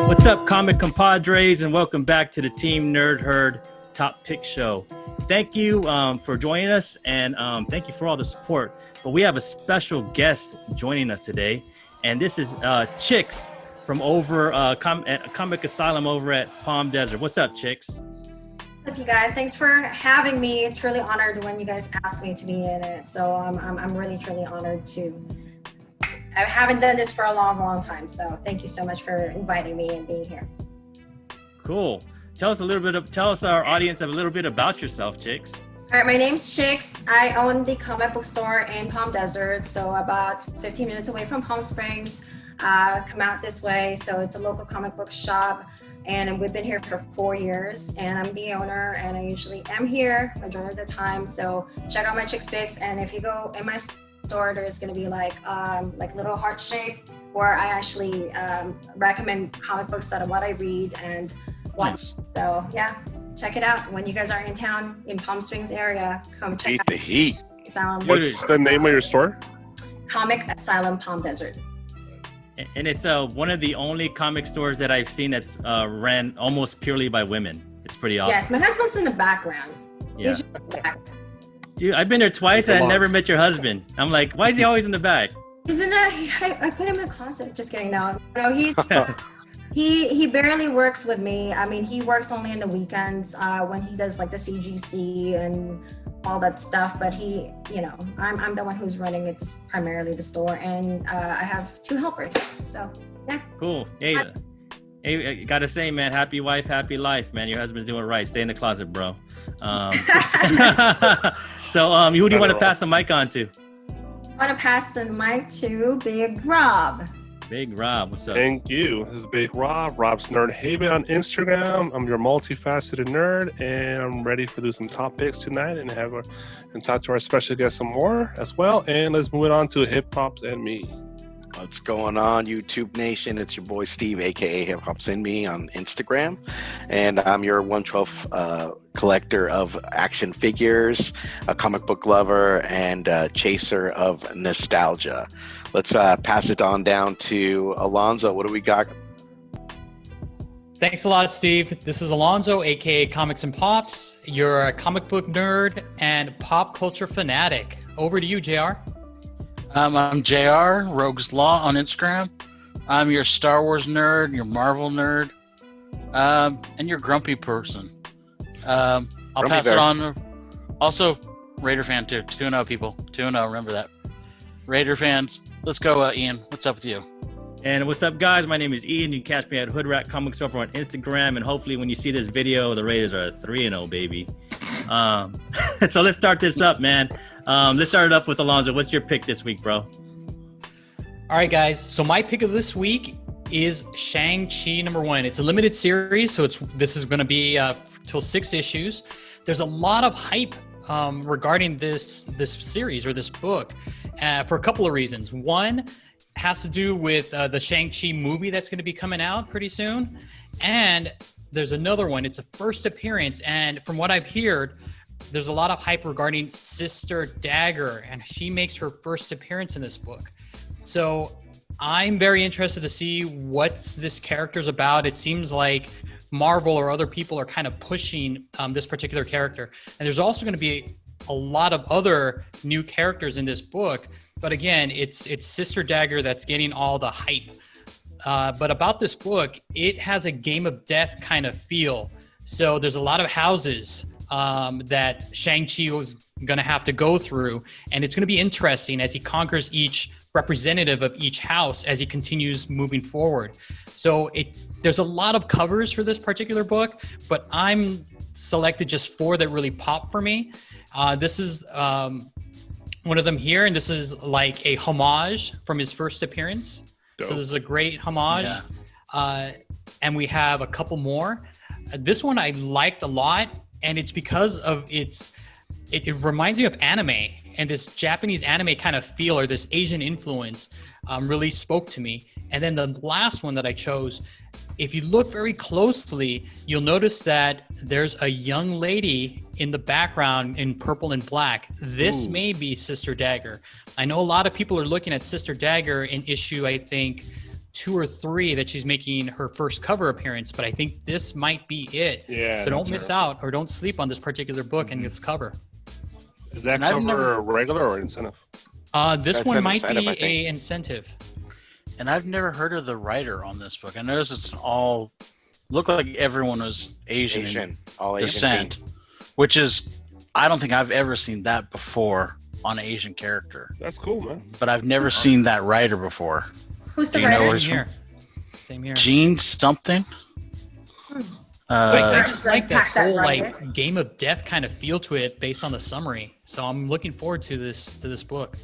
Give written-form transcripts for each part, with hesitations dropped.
What's up, comic compadres, and welcome back to the Team Nerd Herd Top Pick Show. Thank you for joining us, and thank you for all the support. But we have a special guest joining us today, and this is Chicks from over at Comic Asylum over at Palm Desert. What's up, Chicks? What's up, you guys? Thanks for having me. It's really honored when you guys asked me to be in it. So I'm really truly honored to. I haven't done this for a long time, so thank you so much for inviting me and being here. Cool. Tell us our audience a little bit about yourself, Chicks. All right, my name's Chicks. I own the comic book store in Palm Desert, so about 15 minutes away from Palm Springs. Come out this way, so it's a local comic book shop, and we've been here for 4 years, and I'm the owner, and I usually am here majority of the time, so check out my Chicks Picks, and if you go in my store, there's going to be like little heart shape where I actually recommend comic books that are what I read and watch. Nice. So yeah, check it out when you guys are in town in Palm Springs area. Come check out the heat. Asylum. What's the name of your store? Comic Asylum Palm Desert. And it's one of the only comic stores that I've seen that's ran almost purely by women. It's pretty awesome. Yes, my husband's in the background. Yeah. He's in the back. Dude, I've been there twice and I never met your husband. I'm like, why is he always in the back? He's in I put him in a closet. Just kidding. No, he's he barely works with me. I mean, he works only in the weekends when he does like the CGC and all that stuff. But he, I'm the one who's running it, primarily the store, and I have 2 helpers. So yeah. Cool. Hey, I gotta say, man, happy wife, happy life, man. Your husband's doing right. Stay in the closet, bro. So who do you want to pass the mic on to? I want to pass the mic to Big Rob. Big Rob, what's up? Thank you. This is Big Rob, Rob's Nerd Haven on Instagram. I'm your multifaceted nerd, and I'm ready to do some top picks tonight and talk to our special guest some more as well. And let's move it on to Hip Hops and Me. What's going on, YouTube Nation? It's your boy Steve, aka Hip Hop's in Me on Instagram, and I'm your 112 collector of action figures, a comic book lover, and chaser of nostalgia. Let's pass it on down to Alonzo. What do we got? Thanks a lot, Steve. This is Alonzo, aka Comics and Pops. You're a comic book nerd and pop culture fanatic. Over to you, JR. I'm JR, Rogue's Law on Instagram. I'm your Star Wars nerd, your Marvel nerd, and your grumpy person. I'll pass it on. Also, Raider fan too. 2-0 people. 2-0, remember that. Raider fans. Let's go, Ian. What's up with you? And what's up, guys? My name is Ian. You can catch me at Hood Rat Comics over on Instagram. And hopefully when you see this video, the Raiders are 3-0, baby. So let's start this up, man. Let's start it up with Alonzo. What's your pick this week, bro? All right, guys. So my pick of this week is Shang Chi #1. It's a limited series, so this is going to be till 6 issues. There's a lot of hype regarding this series or this book for a couple of reasons. One has to do with the Shang-Chi movie that's going to be coming out pretty soon. And there's another one. It's a first appearance. And from what I've heard, there's a lot of hype regarding Sister Dagger, and she makes her first appearance in this book. So I'm very interested to see what this character's about. It seems like Marvel or other people are kind of pushing this particular character. And there's also going to be a lot of other new characters in this book. But again, it's Sister Dagger that's getting all the hype. But about this book, it has a Game of Death kind of feel. So there's a lot of houses that Shang-Chi was going to have to go through. And it's going to be interesting as he conquers each representative of each house as he continues moving forward. So there's a lot of covers for this particular book, but I'm selected just 4 that really pop for me. This is one of them here, and this is like a homage from his first appearance. Dope. So this is a great homage. Yeah. And we have a couple more. This one I liked a lot, and it's because of it reminds me of anime, and this Japanese anime kind of feel, or this Asian influence really spoke to me. And then the last one that I chose, if you look very closely, you'll notice that there's a young lady in the background in purple and black. This may be Sister Dagger. I know a lot of people are looking at Sister Dagger in issue, I think, 2 or 3 that she's making her first cover appearance, but I think this might be it. Yeah. So don't miss out or don't sleep on this particular book and its cover. Is that And I've cover regular or incentive? This That's one an might incentive, I be think. a incentive. And I've never heard of the writer on this book. I noticed it's all looked like everyone was Asian, All in Asian descent, theme. which is I don't think I've ever seen that before on an Asian character. That's cool, man. But I've never seen that writer before. Who's the Do you know writer? where Same it's here. Same here. Gene something. I just like that Pack that whole right like game of death kind of feel to it based on the summary. So I'm looking forward to this book.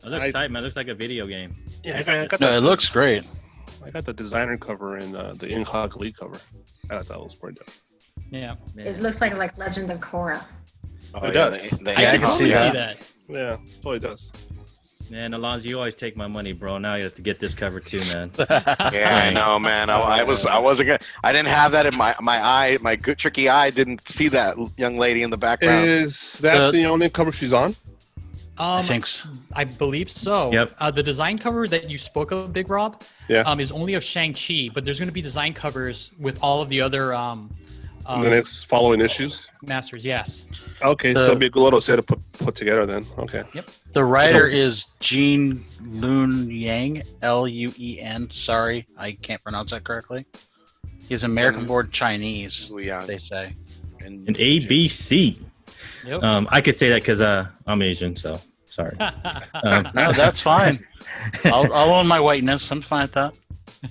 It looks tight, man. It looks like a video game. Yeah, I got No, that- it looks great. I got the designer cover and the N.C.B.D cover. I thought that was pretty dope. Yeah. It looks like Legend of Korra. Oh, It yeah, does. the I I can can see totally that. see that. Yeah, totally does. Man, Alonzo, you always take my money, bro. Now you have to get this cover too, man. Yeah, I know, man. I wasn't gonna. I didn't have that in my eye. My good tricky eye didn't see that young lady in the background. Is that the only cover she's on? I think so. I believe so. Yep. The design cover that you spoke of, Big Rob, Yeah. is only of Shang Chi, but there's going to be design covers with all of the other The next following issues. masters. Yes. Okay, so that'll be a good little set to put together then. Okay. The writer is Jean Lun Yang, Luen. Sorry, I can't pronounce that correctly. He's American-born Chinese, Yeah. they say. An ABC. Yep. I could say that because I'm Asian, so sorry. No, that's fine. I'll own my whiteness. I'm fine with that.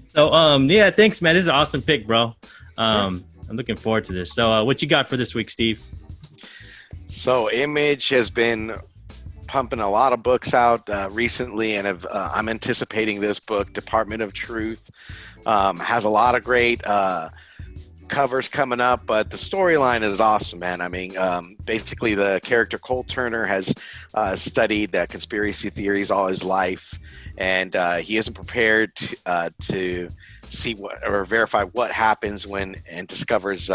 So yeah, thanks, man. This is an awesome pick, bro. I'm looking forward to this. So what you got for this week, Steve? So Image has been pumping a lot of books out recently, and I'm anticipating this book, Department of Truth. Has a lot of great covers coming up, but the storyline is awesome, man. I mean, basically the character Cole Turner has studied conspiracy theories all his life, and he isn't prepared to see what or verify what happens when and discovers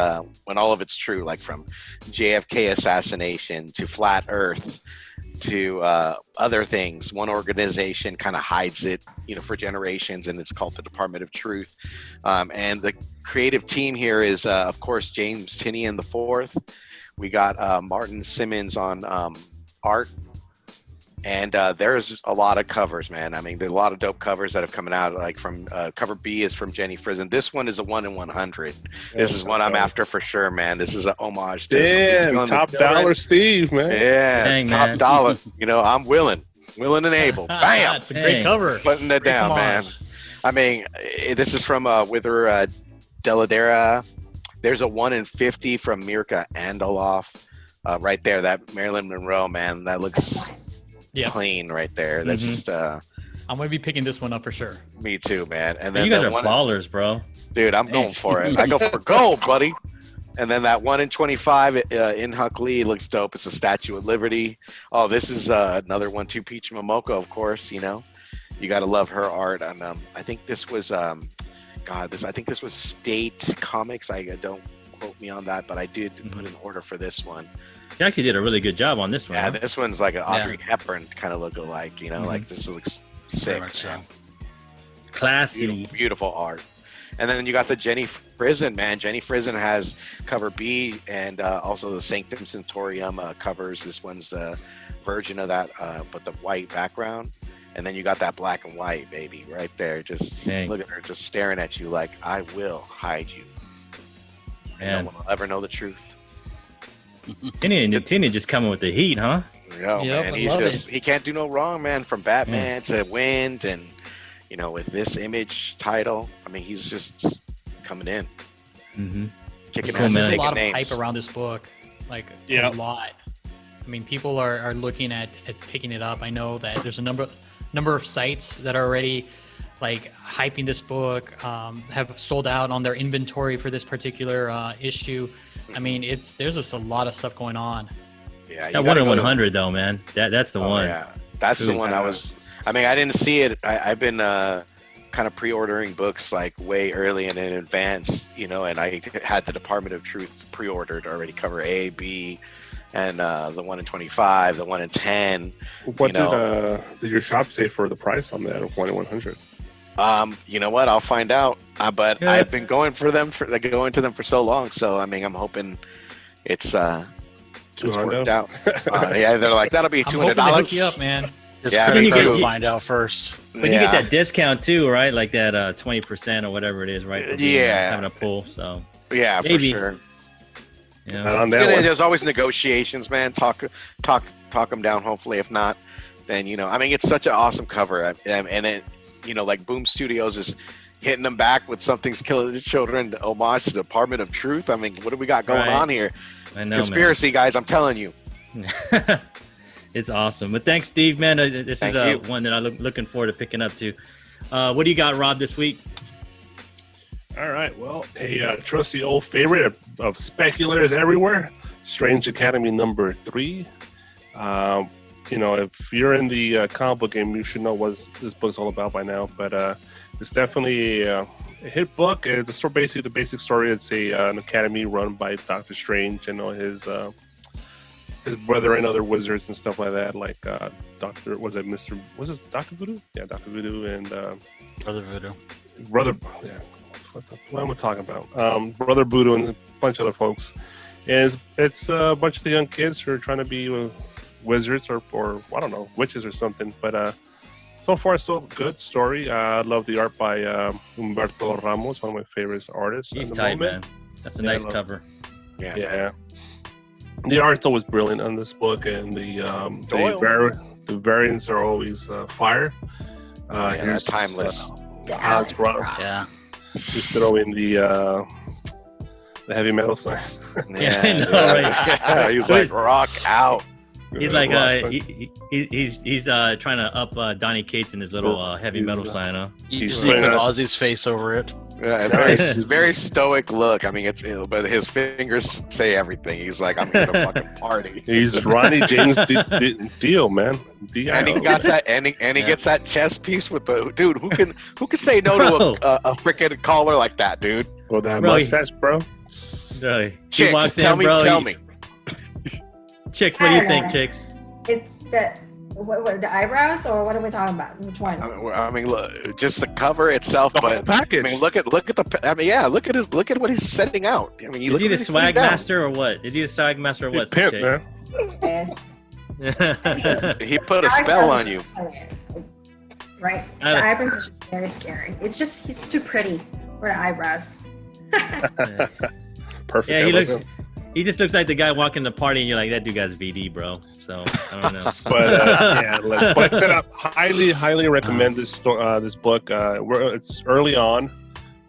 when all of it's true, like from JFK assassination to flat Earth to other things. One organization kind of hides it, for generations, and it's called the Department of Truth. And the creative team here is, of course, James Tinian IV. We got Martin Simmons on art. And there's a lot of covers, man. I mean, there's a lot of dope covers that have coming out. Like from cover B is from Jenny Frison. This one is a 1 in 100. This is what I'm after for sure, man. This is an homage to Damn, top dollar Steve, man. Yeah, Dang, top man. dollar. I'm willing and able. Bam, It's a great Dang. cover. putting it Great down, man. homage. I mean, this is from Wither Deladera. There's a 1 in 50 from Mirka Andoloff. Right there, that Marilyn Monroe, man. That looks Yeah. clean right there. That's just I'm going to be picking this one up for sure. me too, man. And Man, then you guys that are one, ballers, bro. dude, I'm going for it. I go for gold, buddy. And then that 1 in 25 in Huck Lee looks dope. It's a Statue of Liberty. Oh, this is another one too. Peach Momoko, of course. You got to love her art. And I think this was I think this was State Comics. I don't quote me on that, but I did put an order for this one. You actually did a really good job on this one. Yeah, huh? this one's like an Audrey Hepburn kind of look-alike. Like this looks sick. much so. Man. Classy. Beautiful art. And then you got the Jenny Frison, man. Jenny Frison has cover B and also the Sanctum Centurium covers. This one's a version of that, but the white background. And then you got that black and white, baby, right there. Just Dang. look at her, just staring at you like, I will hide you. And Man. no one will ever know the truth. Tina just coming with the heat, huh? No, Yep, man. I He's love just, he can't do no wrong, man. From Batman to Wind and, with this Image title, I mean, he's just coming in. Mm-hmm. Kicking Cool, ass man. and There's a taking lot of names. hype around this book, like Yeah. a lot. I mean, people are looking at picking it up. I know that there's a number of sites that are already like hyping this book, have sold out on their inventory for this particular issue. I mean, there's just a lot of stuff going on. Yeah, you That 1 gotta in go to- 100 though, man. That's the Oh, one. yeah. That's the Ooh. one I didn't see it. I've been kind of pre-ordering books like way early and in advance, and I had the Department of Truth pre-ordered already, cover A, B, and the 1 in 25, the 1 in 10. What did your shop say for the price on that 1 in 100? You know what? I'll find out. But Yeah. I've been going to them for so long. So I mean, I'm hoping it's worked out. Yeah, they're like that'll be I'm hoping $200. they hook you up, man. It's Yeah, credit me card too. will find out first. But you get that discount too, right? Like that 20% or whatever it is, right? For being, Yeah. having a pull. So Yeah, Maybe. for sure. you know. And on that Yeah, one, there's always negotiations, man. Talk them down. Hopefully, if not, then I mean, it's such an awesome cover, and it, like Boom Studios is hitting them back with Something's Killing the Children, homage to the Department of Truth. I mean, what do we got going Right. on here? I know, Conspiracy, guys. I'm telling you. man. It's awesome. But thanks, Steve, man. This Thank is you. one that I'm looking forward to picking up too. What do you got, Rob, this week? all right. Well, a trusty old favorite of speculators everywhere, Strange Academy number 3. If you're in the comic book game, you should know what this book's all about by now. But it's definitely a hit book. It's basically the basic story. It's an academy run by Doctor Strange and his brother and other wizards and stuff like that. Like Doctor Voodoo? Yeah, Doctor Voodoo and Brother Voodoo. Yeah, what am I talking about? Brother Voodoo and a bunch of other folks. And it's a bunch of the young kids who are trying to be wizards or I don't know, witches or something. But so far, so good story. I love the art by Humberto Ramos, one of my favorite artists. He's at the tight, moment. man. That's a Yeah, I nice love- cover. Yeah. The art's always brilliant on this book, and the variants are always fire. Here's timeless. Alex Ross. Yeah. Just throw in the heavy metal sign. Yeah, I know, right? He's like, rock out. He's like Rock sign. he's trying to up Donnie Cates in his little heavy He's, metal sign, huh? You He's put putting up- Ozzy's face over it. Yeah, very stoic look. I mean, but his fingers say everything. He's like, I'm here to fucking party. He's Ronnie James Dio, man. D-I-O. And he got that, and he gets that chest piece with the dude. Who can say no to a freaking collar like that, dude? Well, that Bro, mustache, bro. Really. He Chicks, walks tell in, me, bro. tell me. Chicks, what do you think, Chicks? It's what, the eyebrows, or what are we talking about? Which one? I mean, look, just the cover itself, The whole but package. I mean, look at the. I mean, yeah, look at what he's setting out. I mean, you Is look he at the what he's swag putting down. master or what? Is he the swag master or Big what? pimp, Chicks? man. Yes. He put a Alex spell Ross on you. is hilarious, right? The I- eyebrows are just very scary. It's just he's too pretty for the eyebrows. Perfect. Yeah, he That was looks. him. He just looks like the guy walking the party, and you're like, that dude guy's VD, bro. So I don't know. But like I said, I highly recommend this book. It's early on.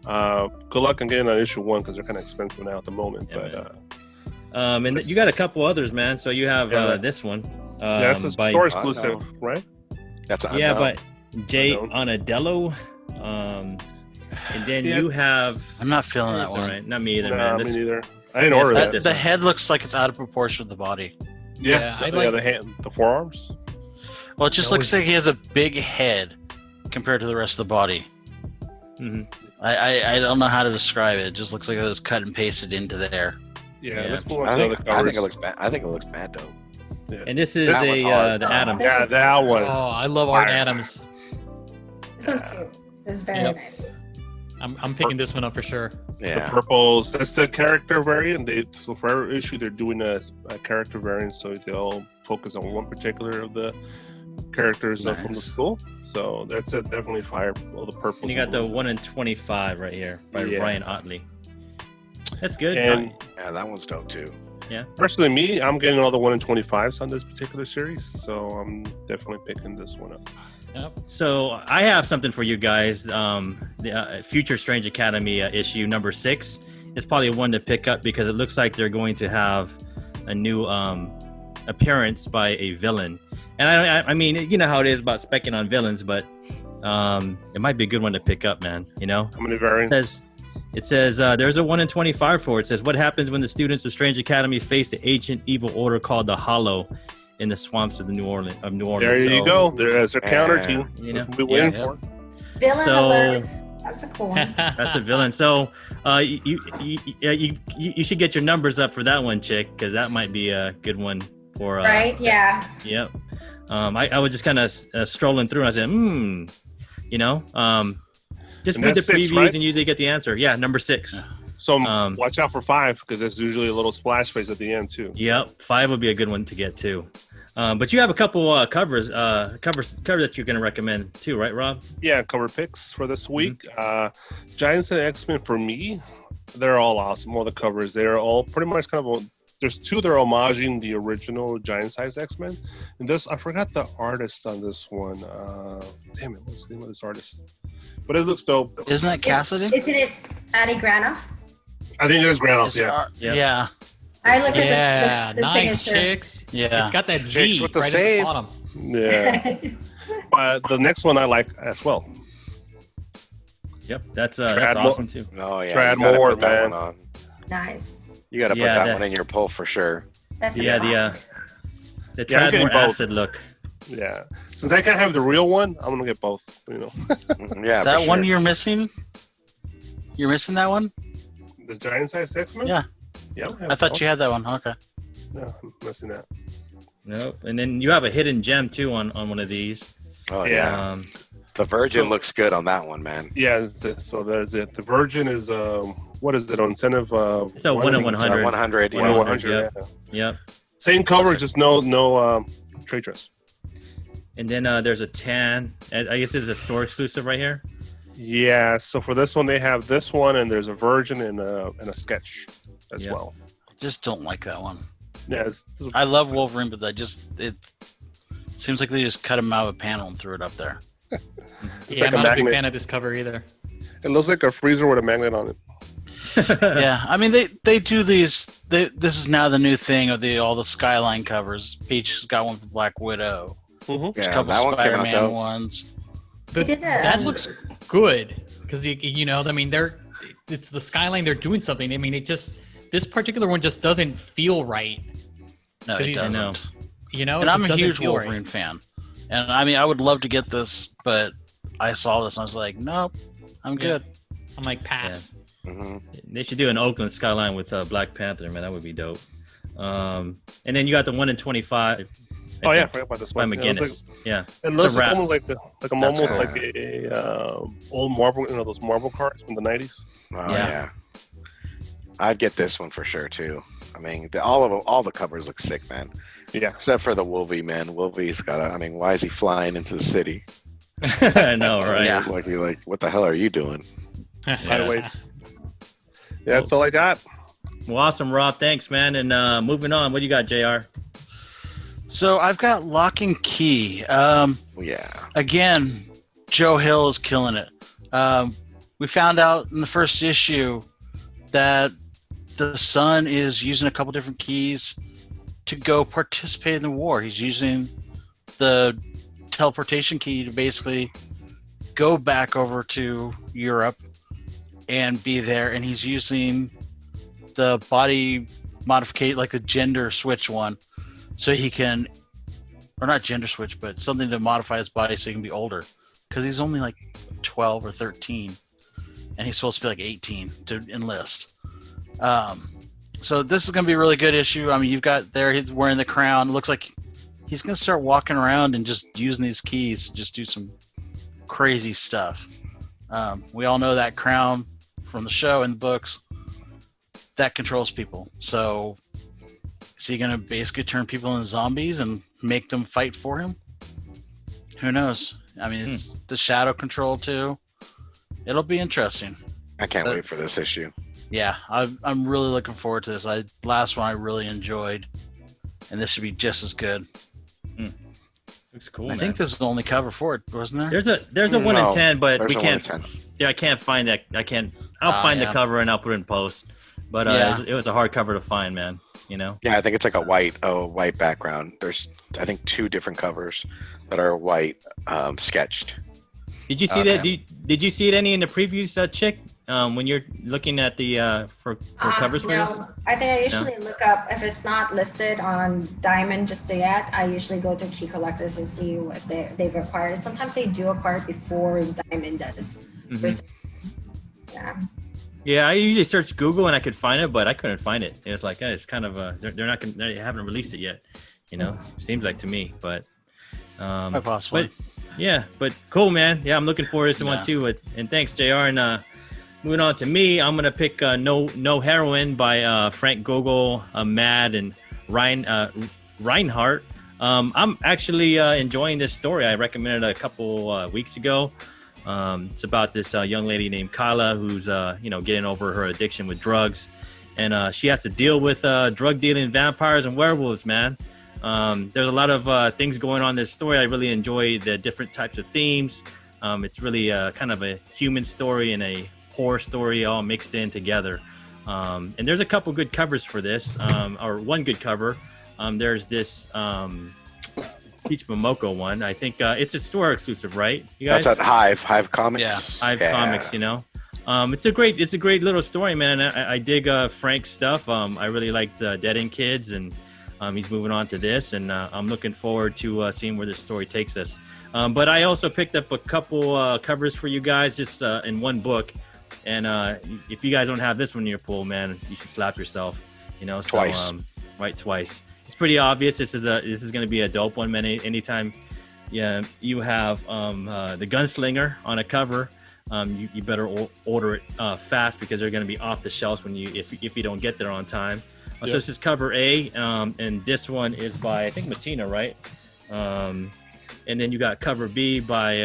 Good luck on getting on issue 1 because they're kind of expensive now at the moment. Yeah, But And you got a couple others, man. So you have Yeah. This one. that's a by- store exclusive, right? That's Yeah, unknown. but Jay Unknown. Onadello. And then Yeah. you have. I'm not feeling that That's all one. right. Not me either, Nah, man. me This- neither. I didn't Yeah, order it's that. this The one. head looks like it's out of proportion with the body. Yeah, I Yeah, like- the hand, the forearms. Well, it just looks like he has a big head compared to the rest of the body. Mhm. I don't know how to describe it. It just looks like it was cut and pasted into there. Yeah, Yeah. let's move on I to the other think covers. it looks bad. I think it looks bad though. And this is That one's hard. the Adams. Yeah, that one. Oh, I love Art fire. Adams. This one's cute. It's very Yep. nice. I'm picking this one up for sure. The Yeah. purples, that's the character variant. So for every issue, they're doing a character variant, so they'll focus on one particular of the characters from the Nice. school. So that's definitely fire. All the purples. And you got the 1 in 25 right here by Yeah. Brian Otley. That's good. And Yeah, that one's dope too. personally, me, I'm getting all the 1 in 25s on this particular series, so I'm definitely picking this one up. Yep. So I have something for you guys. The Future Strange Academy issue number 6 is probably one to pick up because it looks like they're going to have a new appearance by a villain. And I mean, you know how it is about specking on villains, but it might be a good one to pick up, man. You know, How many variants? it says there's a 1 in 25 for it. It says what happens when the students of Strange Academy face the ancient evil order called the Hollow in the swamps of New Orleans. There you So, go. There's a counter Yeah. team. You know, That's what we're waiting yeah. for. Villain So- alert. That's a cool one. That's a villain. So you should get your numbers up for that one, chick, because that might be a good one for. Right? Yeah. Yep. I was just kind of strolling through and I said, you know, Just And read the that's 6, previews right? and usually get the answer. Yeah, number 6. So watch out for 5 because there's usually a little splash page at the end too. Yep, 5 would be a good one to get too. But you have a couple covers that you're going to recommend too, right, Rob? Yeah, cover picks for this week. Giants and X-Men for me, they're all awesome. All the covers, they're all pretty much kind of. There's 2 that are homaging the original giant size X-Men, and this I forgot the artist on this one. Damn it, what's the name of this artist? But it looks dope. Isn't that Cassidy? Isn't it Addie Grana? I think it is Granoff. Is Yeah. it- yeah. I look Yeah, at the nice signature. chicks. Yeah. It's got that Chicks Z with the right save. at the bottom. Yeah. But the next one I like as well. Yep, that's Trad awesome too. Oh yeah, Trad you gotta Moore, put that man. one on. Nice. You got to put Yeah, that that- one in your pull for sure. That's Yeah, awesome. the Yeah, I'm getting Tradmore both. acid look. Yeah. Since I can't have the real one, I'm gonna get both. You know, Yeah, That for one sure. you're missing? You're missing that one? the giant size X-Men. Yeah. Yeah. I thought you had that one. Okay. No, I'm missing that. Nope. And then you have a hidden gem too on one of these. Oh Yeah. yeah, the Virgin So- looks good on that one, man. Yeah. So there's it. The Virgin is what is it on incentive? It's a 1 in 100. 100. One in Yeah. 100. Yep. Yeah. Yep. Same cover, just no traitress. And then there's a tan. I guess it's a store exclusive right here. Yeah. So for this one, they have this one, and there's a Virgin and a sketch as Yeah. well. Just don't like that one. Yeah. I love Wolverine, but it seems like they just cut him out of a panel and threw it up there. It's Yeah, like I'm a not a big magnet. fan of this cover either. It looks like a freezer with a magnet on it. Yeah, I mean they do these. This is now the new thing of all the Skyline covers. Peach has got one for Black Widow. Mm-hmm. There's a Yeah, couple that one came out Spider-Man dope. ones. They did that. That looks good because you know, I mean, it's the Skyline. They're doing something. I mean, this particular one just doesn't feel right. No, 'Cause it he's- doesn't. I know. You know, And It I'm just a doesn't huge feel right. Wolverine fan. And I mean, I would love to get this, but I saw this and I was like, nope, I'm Yeah. good. I'm like pass. hmm They should do an Oakland skyline with Black Panther, man. That would be dope. And then you got the 1 in 25. I Oh yeah, I think, forgot about this by one. Yeah, it looks McGinnis. Yeah. like, it looks a like wrap. almost like That's almost cool. like a old Marvel, those Marvel cards from the '90s. Oh Yeah. yeah. I'd get this one for sure too. I mean, all the covers look sick, man. Yeah. Except for the Wolvie, man. Wolvie's got I mean, why is he flying into the city? I know, right? Yeah. Like, what the hell are you doing? Hideaways. Yeah, that's all I got. Well, awesome, Rob. Thanks, man. And moving on, what do you got, JR? So I've got Lock and Key. Yeah. Again, Joe Hill is killing it. We found out in the first issue that the Sun is using a couple different keys to go participate in the war. He's using the teleportation key to basically go back over to Europe and be there. And he's using the body modification, like the gender switch one, so he can, or not gender switch, but something to modify his body so he can be older. Because he's only like 12 or 13, and he's supposed to be like 18 to enlist. So this is going to be a really good issue. I mean, you've got there, he's wearing the crown. It looks like he's going to start walking around and just using these keys to just do some crazy stuff. We all know that crown from the show and the books that controls people. So is he going to basically turn people into zombies and make them fight for him? Who knows? I mean, it's the shadow control too. It'll be interesting. I can't wait for this issue. Yeah, I'm really looking forward to this. Last one I really enjoyed, and this should be just as good. Looks cool, I man. think this is the only cover for it, wasn't there? There's a 1 in No, 10, but There's we no can't. 1 in 10. Yeah, I can't find that. I'll find yeah. the cover and I'll put it in post. But Yeah. it was a hard cover to find, man. You know. Yeah, I think it's like a white background. There's I think 2 different covers that are white sketched. Did you see that? Did you see it any in the previews, Chick? When you're looking at the for covers for this? No, I think I usually look up if it's not listed on Diamond just yet. I usually go to Key Collectors and see what they've acquired. Sometimes they do acquire it before Diamond does. Yeah. Yeah, I usually search Google and I could find it, but I couldn't find it. It's like it's kind of they haven't released it yet. You know, seems like to me, but Quite possibly. Yeah, but cool, man. Yeah, I'm looking forward to this one too. And thanks, JR. And moving on to me, I'm gonna pick No Heroine by Frank Gogol, Mad, and Reinhardt. I'm actually enjoying this story. I recommended it a couple weeks ago. It's about this young lady named Kyla who's getting over her addiction with drugs, and she has to deal with drug dealing vampires and werewolves, man. There's a lot of things going on in this story. I really enjoy the different types of themes. It's really kind of a human story and a horror story all mixed in together. And there's a couple good covers for this, or one good cover. There's this Peach Momoko one. I think it's a store exclusive, right? You guys? That's at Hive Comics. Yeah. Hive Comics, It's a great little story, man. I dig Frank's stuff. I really liked Dead End Kids, and he's moving on to this, and I'm looking forward to seeing where this story takes us. But I also picked up a couple covers for you guys, just in one book. And if you guys don't have this one in your pool, man, you should slap yourself. Twice. So, right, twice. It's pretty obvious. This is going to be a dope one, man. Anytime, you have the Gunslinger on a cover, you better order it fast, because they're going to be off the shelves if you don't get there on time. So this is cover A, and this one is by, I think, Matina, right? And then you got cover B by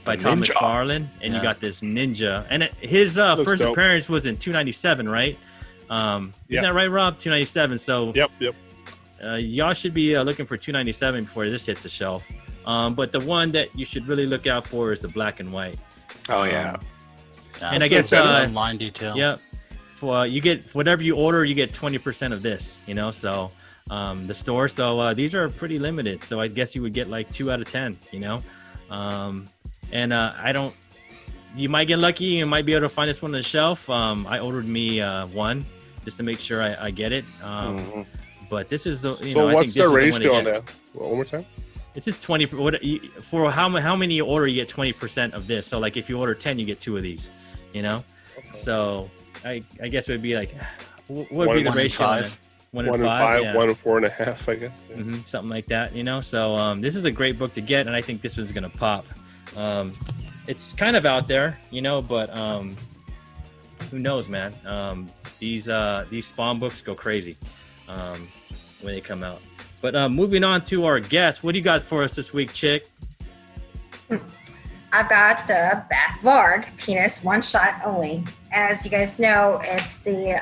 Todd McFarlane, and you got this ninja. And his first appearance was in 297, right? Isn't that right, Rob? 297. So Yep. y'all should be looking for 297 before this hits the shelf. But the one that you should really look out for is the black and white. Oh yeah. And I guess line detail. Yep. You get whatever you order, you get 20% of this. So the store. So these are pretty limited. So I guess you would get like 2 out of 10. And I don't. You might get lucky. You might be able to find this one on the shelf. I ordered me one just to make sure I get it. But this is the. So I what's think the this is ratio on get. that? One more time. It's just 20 for how many you order, you get 20% of this. So like if you order 10, you get 2 of these. Okay. So I guess it would be like, what would be the ratio? 1 in 5, yeah. 1 in 4.5, I guess. Yeah. Something like that. So this is a great book to get, and I think this one's gonna pop. It's kind of out there, but who knows, man? These Spawn books go crazy when they come out. But moving on to our guest, what do you got for us this week, Chick? I've got the Bat Varg Penis One Shot Only. As you guys know, it's the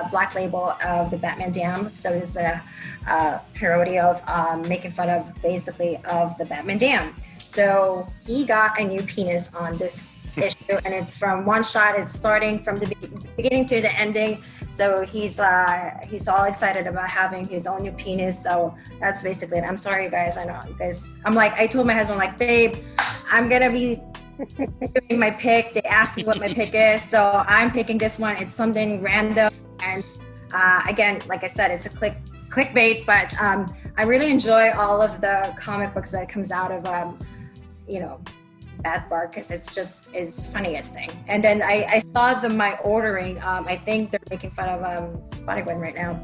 black label of the Batman Dam. So it's a parody of making fun of basically of the Batman Dam. So he got a new penis on this issue, and it's from one shot. It's starting from the beginning to the ending. So he's all excited about having his own new penis. So that's basically it. I'm sorry, you guys. I know you guys. I told my husband, like, babe, I'm gonna be doing my pick. They asked me what my pick is, so I'm picking this one. It's something random, and again, like I said, it's a clickbait. But I really enjoy all of the comic books that comes out of Bat Varg, because it's funniest thing. And then I saw my ordering. I think they're making fun of Spider-Gwen right now,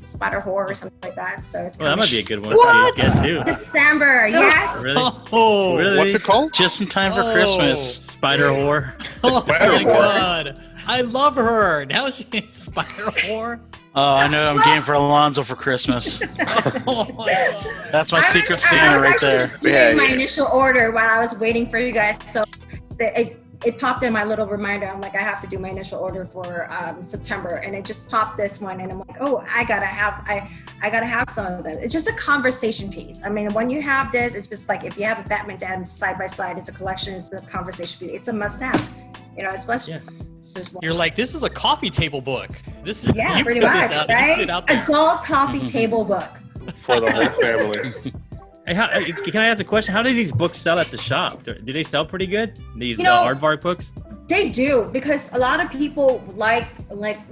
Spider Horror or something like that. So it's that might be a good one. What? Too. December, yes. Really? Oh, really? What's it called? Just in time for Christmas. Spider Horror. Oh Spider my Horror. god. I love her. Now she's Spider Horror. Oh, I know I'm game for Alonzo for Christmas. Oh my god. That's my secret I Santa was right actually there. just doing my initial order while I was waiting for you guys. So it popped in my little reminder. I'm like, I have to do my initial order for September, and it just popped this one, and I'm like, oh, I gotta have some of them. It's just a conversation piece. I mean, when you have this, it's just like if you have a Batman Dam side by side, it's a collection, it's a conversation piece, it's a must-have. Especially just You're like, this is a coffee table book. This is yeah, you pretty put this much, out, you right? put it out there. Adult coffee table book. For the whole family. Hey, can I ask a question? How do these books sell at the shop? Do they sell pretty good? These Aardvark books? They do, because a lot of people like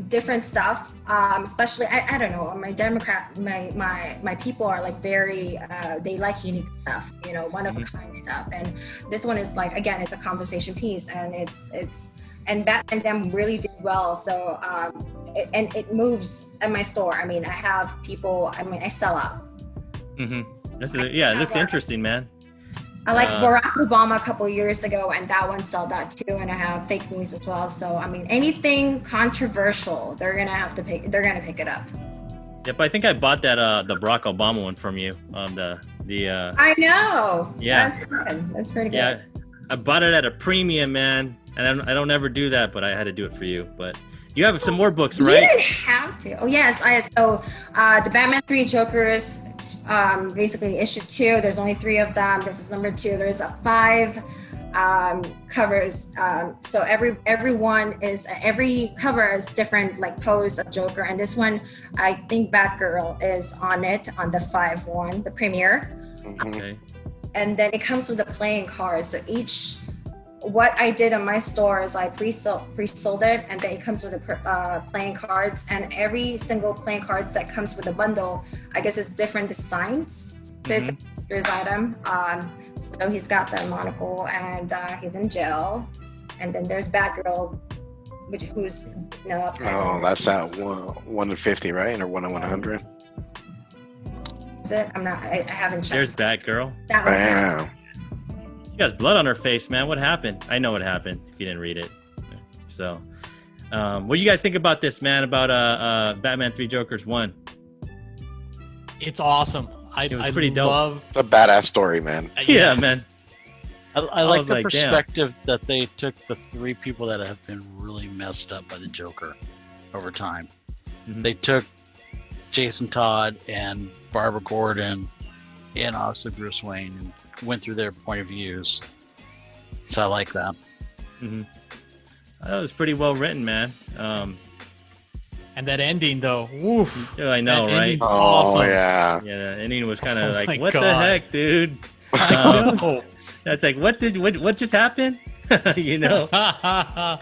different stuff. Especially, I don't know, my people are like very, they like unique stuff, one of a kind stuff. And this one is like, again, it's a conversation piece, and and Batman Dam really did well. So, it moves at my store. I mean, I sell out. It looks interesting, man. I like Barack Obama a couple years ago, and that one sold out too. And I have fake news as well. So I mean, anything controversial, they're gonna pick it up. Yep, I think I bought that the Barack Obama one from you. I know. Yeah. That's good. That's pretty good. Yeah, I bought it at a premium, man, and I don't ever do that, but I had to do it for you. But you have some more books, right? You didn't have to. Oh yes, so the Batman 3 Jokers, basically issue 2. There's only 3 of them. This is number 2. There's 5 covers. So every cover is different, like pose of Joker. And this one, I think Batgirl is on it on the 5 one, the premiere. Okay. And then it comes with the playing cards. So what I did on my store is I pre-sold it, and then it comes with the playing cards, and every single playing cards that comes with a bundle, I guess it's different designs. So it's a collector's item. So he's got the monocle, and he's in jail. And then there's Batgirl, who's that's at 1 in 50, right? Or 1 in 100. Is it? I haven't checked. There's Batgirl. That one's Bam. She has blood on her face, man. What happened? I know what happened if you didn't read it. So, what do you guys think about this, man? About Batman 3 Jokers 1? It's awesome. It was pretty dope. It's a badass story, man. Yeah, man. I like the like, perspective that they took the 3 people that have been really messed up by the Joker over time. They took Jason Todd and Barbara Gordon and also Bruce Wayne and went through their point of views. So I like that. That was pretty well written, man. And that ending, though. Woo, I know, right? Awesome. Yeah. Yeah, the ending was kind of like, what God. the heck, dude? That's like, what just happened? You know? I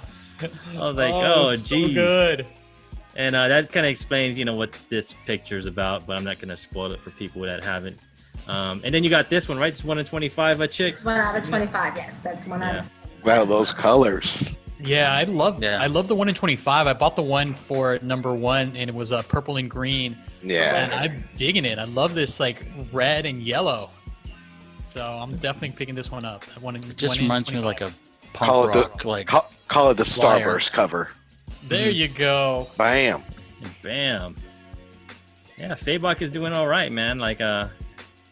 was like, oh, geez. So good. And that kind of explains, what this picture is about, but I'm not going to spoil it for people that haven't. And then you got this one, right? It's 1 in 25, chick? It's 1 out of 25, yes. That's 1 out of... Wow, those colors. Yeah, I love the 1 in 25. I bought the one for number 1, and it was purple and green. Yeah. And I'm digging it. I love this like red and yellow. So I'm definitely picking this one up. It just reminds me of like a punk rock, call it the Starburst cover. There you go. Bam. Bam. Yeah, Fabok is doing all right, man. Like, kind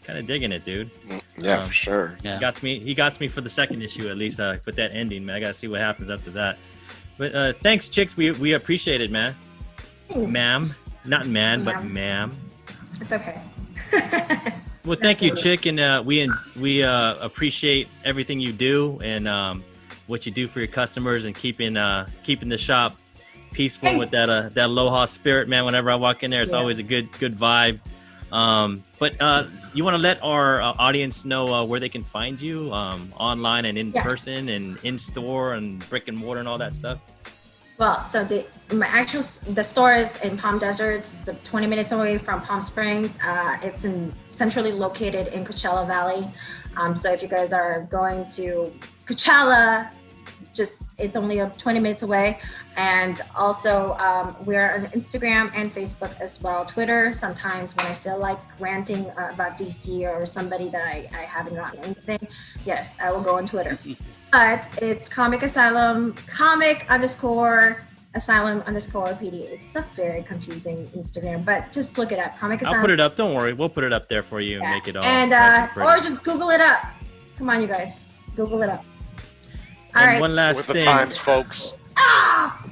of digging it, dude. Yeah, for sure. Yeah. He got me for the second issue, at least. With that ending, man. I gotta see what happens after that. But thanks, chicks. We appreciate it, man. Thanks. Ma'am, not man, but ma'am. It's okay. Well, thank you, chick, and we appreciate everything you do and what you do for your customers and keeping the shop peaceful with that aloha spirit, man. Whenever I walk in there, it's always a good vibe. But you want to let our audience know where they can find you online and in person and in store and brick and mortar and all that stuff? Well, so the store is in Palm Desert. It's 20 minutes away from Palm Springs. It's centrally located in Coachella Valley. So if you guys are going to Coachella, it's only 20 minutes away. And also we're on Instagram and Facebook as well. Twitter, sometimes when I feel like ranting about DC or somebody that I haven't gotten anything, yes, I will go on Twitter. But it's Comic Asylum, Comic_Asylum _PD. It's a very confusing Instagram, but just look it up. Comic Asylum. I'll put it up. Don't worry. We'll put it up there for you and make it all and nice and or just Google it up. Come on, you guys. Google it up. All and right. one last With thing. the times, folks.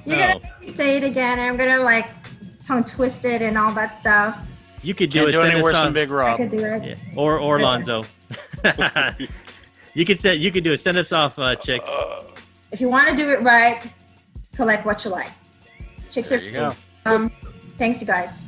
You're gonna make me say it again, and I'm gonna like tongue twist it and all that stuff. You could do Can't it. do any Send us worse on. than Big I Rob. could do it. Yeah. Or Lonzo. You could do it. Send us off, chicks. If you want to do it right, collect what you like. Chicks There you go. Thanks, you guys.